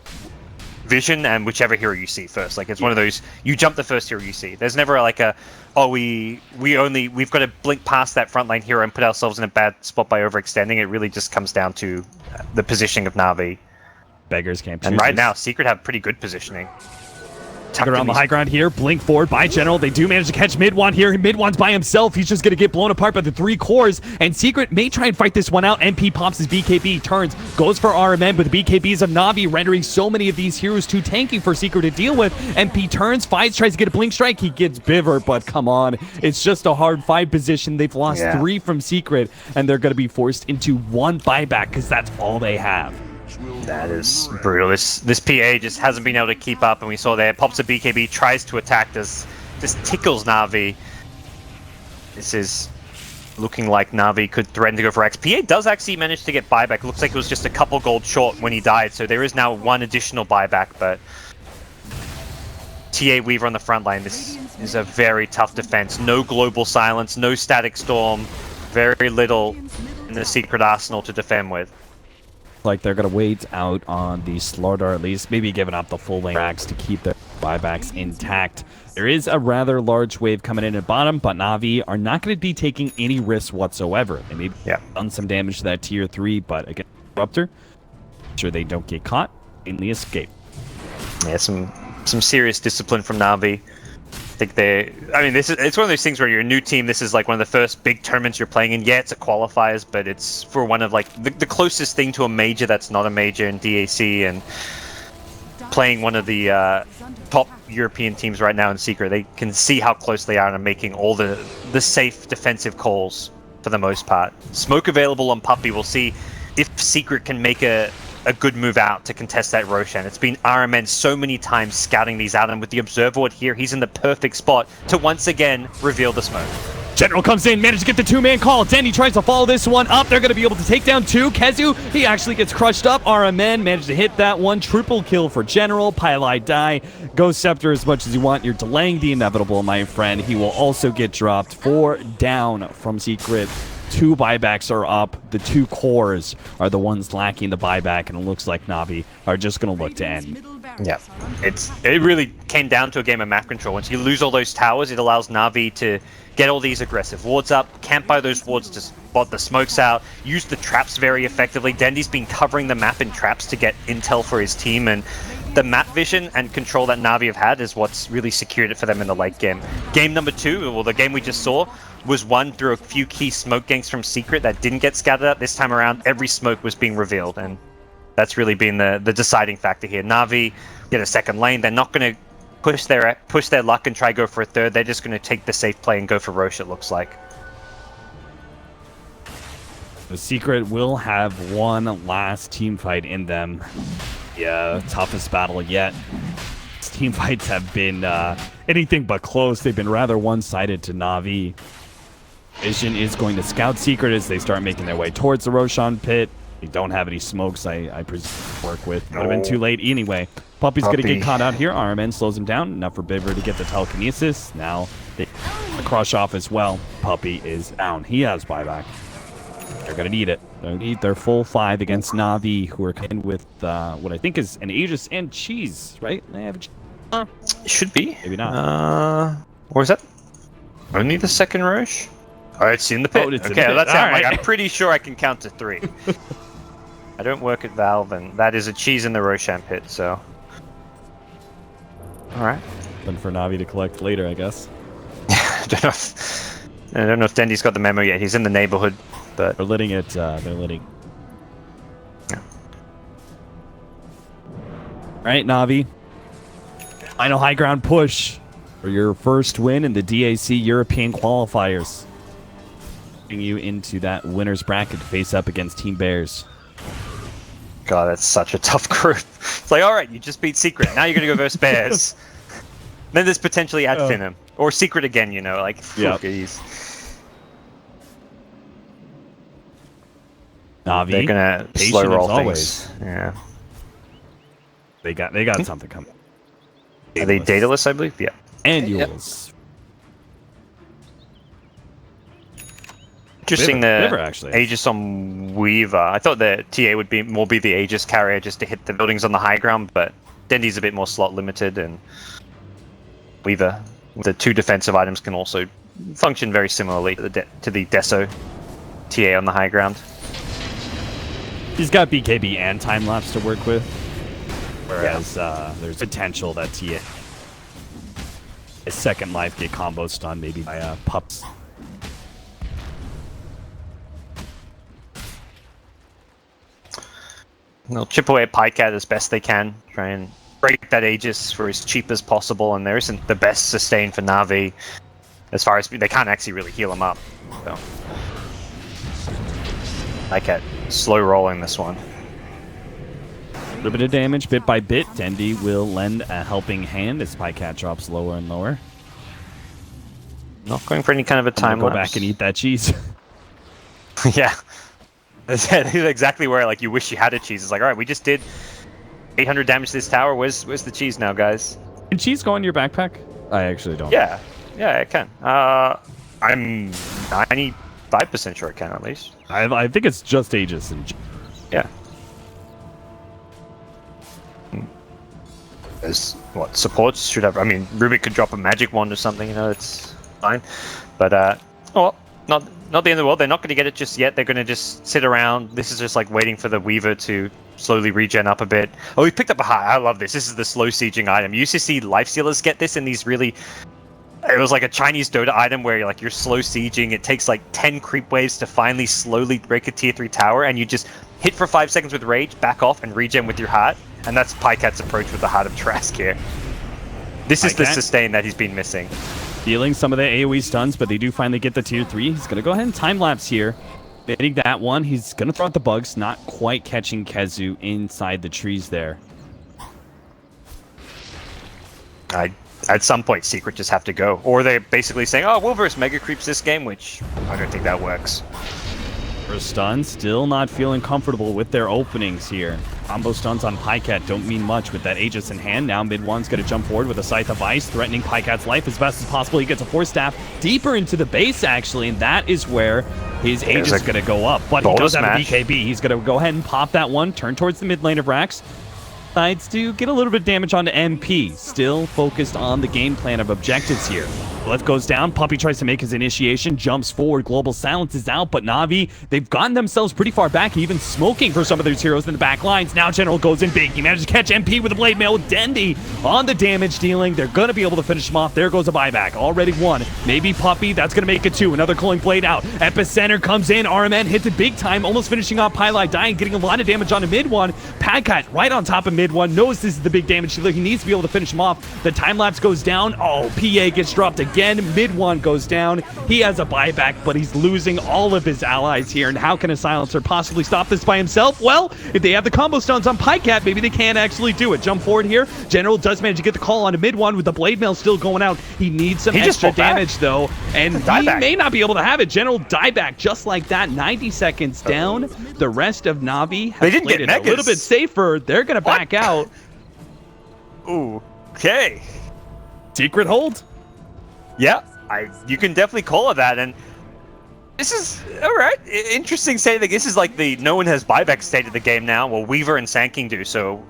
vision and whichever hero you see first. Like, it's one of those, you jump the first hero you see. There's never like a, we've got to blink past that frontline hero and put ourselves in a bad spot by overextending. It really just comes down to the positioning of NaVi. Beggars can't choose. And right now, Secret have pretty good positioning. Around the high ground here, blink forward by General. They do manage to catch Mid-One here. Mid-One's by himself. He's just going to get blown apart by the 3 cores. And Secret may try and fight this one out. MP pops his BKB, turns, goes for RMN, but the BKBs of NaVi rendering so many of these heroes too tanky for Secret to deal with. MP turns, fights, tries to get a blink strike. He gets Biver, but come on. It's just a hard 5 position. They've lost 3 from Secret, and they're going to be forced into 1 buyback because that's all they have. That is brutal. This PA just hasn't been able to keep up, and we saw there, pops a BKB, tries to attack, just tickles NaVi. This is looking like NaVi could threaten to go for X. PA does actually manage to get buyback. Looks like it was just a couple gold short when he died, so there is now 1 additional buyback, but TA Weaver on the front line, this is a very tough defense. No global silence, no static storm, very little in the Secret arsenal to defend with. like they're going to wait out on the slaughter, at least maybe giving up the full lane racks to keep their buybacks intact. There is a rather large wave coming in at bottom, but NaVi are not going to be taking any risks whatsoever. They may be done some damage to that tier 3, but again, Disruptor, sure they don't get caught, mainly escape. Yeah, some serious discipline from NaVi. I think it's one of those things where you're a new team. This is like one of the first big tournaments you're playing in. Yeah, it's a qualifiers, but it's for one of like the closest thing to a major that's not a major in DAC, and playing one of the top European teams right now in Secret. They can see how close they are and are making all the safe defensive calls for the most part. Smoke available on Puppey. We'll see if Secret can make a good move out to contest that Roshan. It's been RMN so many times scouting these out, and with the Observer Ward here, he's in the perfect spot to once again reveal the smoke. General comes in, managed to get the two-man call. Dendy tries to follow this one up. They're going to be able to take down 2. Kezu, he actually gets crushed up. RMN managed to hit that one. Triple kill for General. Pylai die. Go Scepter as much as you want. You're delaying the inevitable, my friend. He will also get dropped. 4 down from Secret. 2 buybacks are up. The 2 cores are the ones lacking the buyback, and it looks like NaVi are just going to look to end. Yeah, it really came down to a game of map control. Once you lose all those towers, it allows NaVi to get all these aggressive wards up, camp by those wards to spot the smokes out, use the traps very effectively. Dendy's been covering the map in traps to get intel for his team, and the map vision and control that NaVi have had is what's really secured it for them in the late game. Game number 2, well, the game we just saw, was won through a few key smoke ganks from Secret that didn't get scattered out. This time around, every smoke was being revealed, and that's really been the deciding factor here. NaVi get a second lane. They're not going to push their luck and try go for a third. They're just going to take the safe play and go for Roche, it looks like. The Secret will have one last team fight in them. Yeah, toughest battle yet. These team fights have been anything but close. They've been rather one-sided to NaVi. Vision is going to scout Secret as they start making their way towards the Roshan pit. They don't have any smokes, I presume, to work with. Would have been too late anyway. Puppey's going to get caught out here. RMN slows him down. Enough for Biver to get the telekinesis. Now they crush off as well. Puppey is down. He has buyback. They're going to need it. They're going to need their full 5 against NaVi, who are in with what I think is an Aegis and Cheese, right? They have should be. Maybe not. Or is that only the second Roche? Oh, it's in the pit. Oh, it's okay, in the pit. that's All it. right. I'm pretty sure I can count to 3. I don't work at Valve, and that is a Cheese in the Roshan pit, so... Alright. Then for NaVi to collect later, I guess. I don't know if Dendy's got the memo yet. He's in the neighborhood, but... They're letting it, they're letting... Yeah. Alright, NaVi. Final high ground push for your first win in the DAC European qualifiers. Putting you into that winner's bracket to face up against Team Bears. God, that's such a tough group. It's like, alright, you just beat Secret. Now you're going to go versus Bears. Then there's potentially Ad Finum. Or Secret again, you know, like, geez. NaVi, they're going to slow roll things. Yeah. They got something coming. Are they dataless, I believe? Yeah. Annuals. Interesting, Biver, actually. Aegis on Weaver. I thought the TA would be more the Aegis carrier just to hit the buildings on the high ground, but Dendy's a bit more slot limited, and Weaver, the 2 defensive items, can also function very similarly to the Deso TA on the high ground. He's got BKB and time lapse to work with, whereas there's potential that TA his second life get combo stun maybe by pups. They'll chip away at Pycat as best they can, try and break that Aegis for as cheap as possible, and there isn't the best sustain for NaVi as far as they can't actually really heal him up. So Pycat slow rolling this one. A little bit of damage, bit by bit. Dendy will lend a helping hand as Pycat drops lower and lower. Not going for any kind of a time lapse. Go back and eat that cheese. Yeah. That's exactly where like you wish you had a cheese. It's like, all right, we just did 800 damage to this tower. Where's the cheese now, guys? Can cheese go in your backpack? I actually don't. Yeah, I can. I'm 95% sure I can at least. I think it's just Aegis and yeah. As what supports should have. I mean, Rubik could drop a magic wand or something. You know, it's fine. But well, not the end of the world. They're not going to get it just yet. They're going to just sit around. This is just like waiting for the Weaver to slowly regen up a bit. Oh, we picked up a heart. I love this. This is the slow sieging item. You used to see Lifestealers get this in these really. It was like a Chinese Dota item where you're slow sieging. It takes like 10 creep waves to finally slowly break a tier 3 tower, and you just hit for 5 seconds with rage, back off, and regen with your heart. And that's Pycat's approach with the Heart of Trask here. This is the sustain that he's been missing. Dealing some of the AoE stuns, but they do finally get the tier 3. He's going to go ahead and time-lapse here. Hitting that one. He's going to throw out the bugs, not quite catching Kezu inside the trees there. At some point, Secret just have to go. Or they're basically saying, oh, we'll verse Mega Creeps this game, which I don't think that works. For stun, still not feeling comfortable with their openings here. Combo stuns on Pycat don't mean much with that Aegis in hand. Now mid one's going to jump forward with a Scythe of Ice, threatening Pycat's life as best as possible. He gets a Force Staff deeper into the base, actually, and that is where his Aegis is going to go up. But he does have a BKB. He's going to go ahead and pop that one, turn towards the mid lane of Rax. Decides to get a little bit of damage onto MP. Still focused on the game plan of objectives here. Cliff goes down. Puppey tries to make his initiation. Jumps forward. Global Silence is out. But Na'Vi, they've gotten themselves pretty far back. Even smoking for some of those heroes in the back lines. Now General goes in big. He manages to catch MP with a Blade Mail with Dendi on the damage dealing. They're going to be able to finish him off. There goes a buyback. Already one. Maybe Puppey. That's going to make it two. Another Culling Blade out. Epicenter comes in. RMN hits it big time. Almost finishing off Pylite. Dying. Getting a lot of damage onto mid one. Padcat right on top of mid one. Knows this is the big damage dealer. He needs to be able to finish him off. The time lapse goes down. Oh, PA gets dropped again. Mid one goes down. He has a buyback, but he's losing all of his allies here. And how can a silencer possibly stop this by himself? Well, if they have the combo stuns on Pycat, maybe they can actually do it. Jump forward here. General does manage to get the call on a mid one with the Blade Mail still going out. He needs some extra damage though, and he may not be able to have it. General dieback just like that. 90 seconds down. The rest of Na'Vi has played it a little bit safer. They're going to back out. Ooh, okay. Secret hold? Yeah, you can definitely call it that, and this is alright. Interesting saying that this is like the no one has buyback state of the game now. Well, Weaver and Sand do, so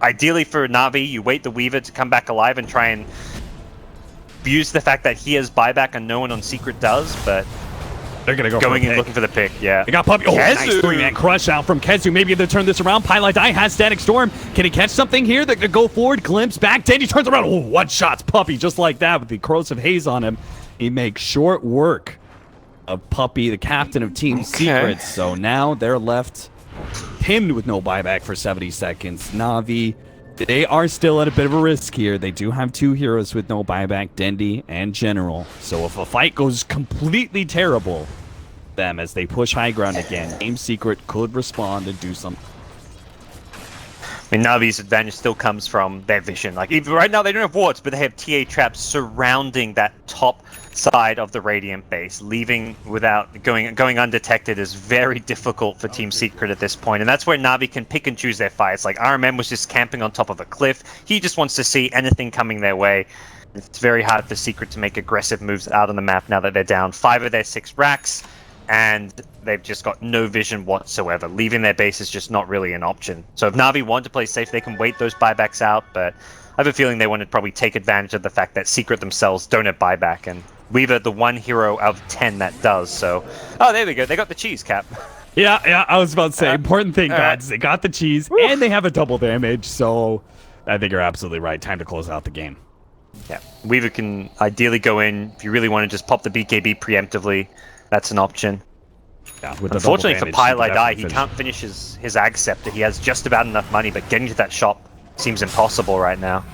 ideally for Na'Vi, you wait the Weaver to come back alive and try and use the fact that he has buyback and no one on Secret does, but they're going to go in looking for the pick, yeah. They got Puppey. Oh, nice 3-man crush out from Kezu. Maybe they'll turn this around. Pylite Eye has Static Storm. Can he catch something here? They're going to go forward. Glimpse back. Dendi turns around. Oh, one shots Puppey just like that with the corrosive haze on him. He makes short work of Puppey, the captain of Team Secrets. So now they're left pinned with no buyback for 70 seconds. Na'Vi, they are still at a bit of a risk here. They do have two heroes with no buyback, Dendi and General. So if a fight goes completely terrible, them as they push high ground again, Team Secret could respond and do something. I mean, Navi's advantage still comes from their vision. Like, even right now they don't have wards, but they have TA traps surrounding that top side of the Radiant base. Leaving without going undetected is very difficult for Team Secret at this point, and that's where Na'Vi can pick and choose their fights. Like, RMM was just camping on top of a cliff. He just wants to see anything coming their way. It's very hard for Secret to make aggressive moves out on the map now that they're down 5 of their 6 racks, and they've just got no vision whatsoever. Leaving their base is just not really an option. So if Na'Vi want to play safe, they can wait those buybacks out, but I have a feeling they want to probably take advantage of the fact that Secret themselves don't have buyback, and Weaver the one hero of 10 that does, so... Oh, there we go. They got the cheese, Cap. Yeah, I was about to say, important thing, guys. They got the cheese, and they have a double damage, so I think you're absolutely right. Time to close out the game. Yeah, Weaver can ideally go in if you really want to just pop the BKB preemptively. That's an option. Yeah, with unfortunately for Pylite Eye, he can't finish his Ag Scepter. He has just about enough money, but getting to that shop seems impossible right now.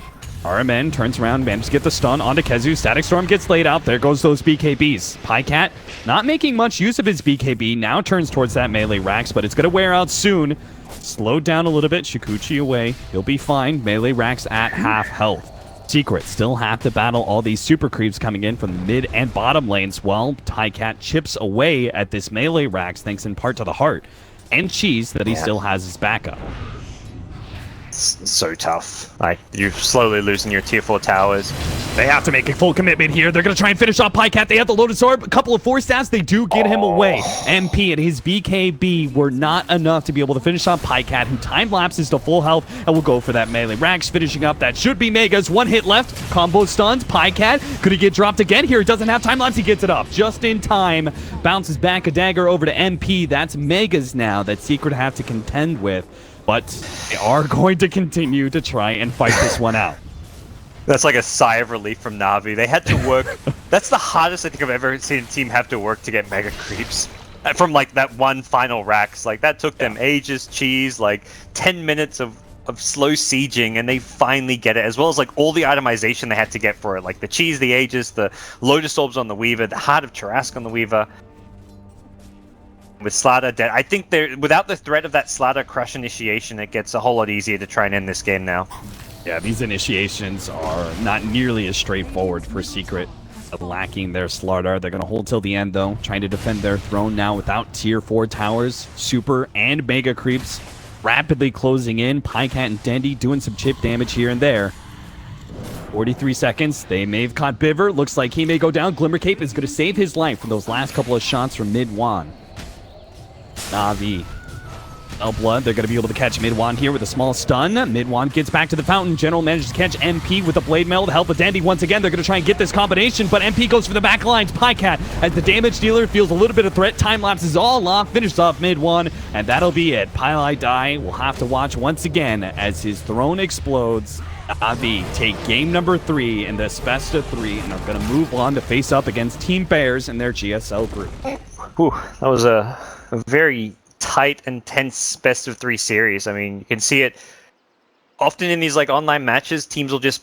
RMN turns around, manages to get the stun onto Kezu. Static Storm gets laid out. There goes those BKBs. Pycat not making much use of his BKB. Now turns towards that melee Rax, but it's going to wear out soon. Slowed down a little bit. Shikuchi away. He'll be fine. Melee Rax at half health. Secret still have to battle all these super creeps coming in from the mid and bottom lanes while Tycat chips away at this melee Rax thanks in part to the heart and cheese that he still has his backup. It's so tough. Like, you're slowly losing your tier 4 towers. They have to make a full commitment here. They're going to try and finish off Pycat. They have the loaded sword. A couple of force stabs. They do get him away. MP and his BKB were not enough to be able to finish off Pycat, who time lapses to full health and will go for that melee. Rax finishing up. That should be Mega's. One hit left. Combo stuns. Pycat. Could he get dropped again here? He doesn't have time lapse. He gets it up just in time. Bounces back a dagger over to MP. That's Mega's now that Secret have to contend with. But they are going to continue to try and fight this one out. That's like a sigh of relief from Navi. They had to work. That's the hardest I think I've ever seen a team have to work to get mega creeps. From like that one final Rax. Like that took them ages, cheese, like 10 minutes of slow sieging, and they finally get it, as well as like all the itemization they had to get for it. Like the cheese, the Aegis, the Lotus Orbs on the Weaver, the Heart of Tarask on the Weaver. With Slaughter dead, I think they're without the threat of that Slaughter crush initiation, it gets a whole lot easier to try and end this game now. Yeah, these initiations are not nearly as straightforward for Secret. Lacking their Slardar. They're going to hold till the end, though, trying to defend their throne now without tier 4 towers. Super and Mega creeps rapidly closing in. Pycat and Dendy doing some chip damage here and there. 43 seconds. They may have caught Biver. Looks like he may go down. Glimmer Cape is going to save his life from those last couple of shots from Mid-Wan. Navi. Blood, they're going to be able to catch Mid-Wan here with a small stun. Mid-Wan gets back to the fountain. General manages to catch MP with a blade mail to help with Dandy once again. They're going to try and get this combination, but MP goes for the back lines. Pycat, as the damage dealer, feels a little bit of threat. Time lapse is all off. Finishes off Mid-Wan, and that'll be it. Pylai Die will have to watch once again as his throne explodes. NaVi take game number 3 in this best of 3 and are going to move on to face up against Team Bears in their GSL group. Whew, that was a very tight and tense best of 3 series. I mean, you can see it often in these like online matches. Teams will just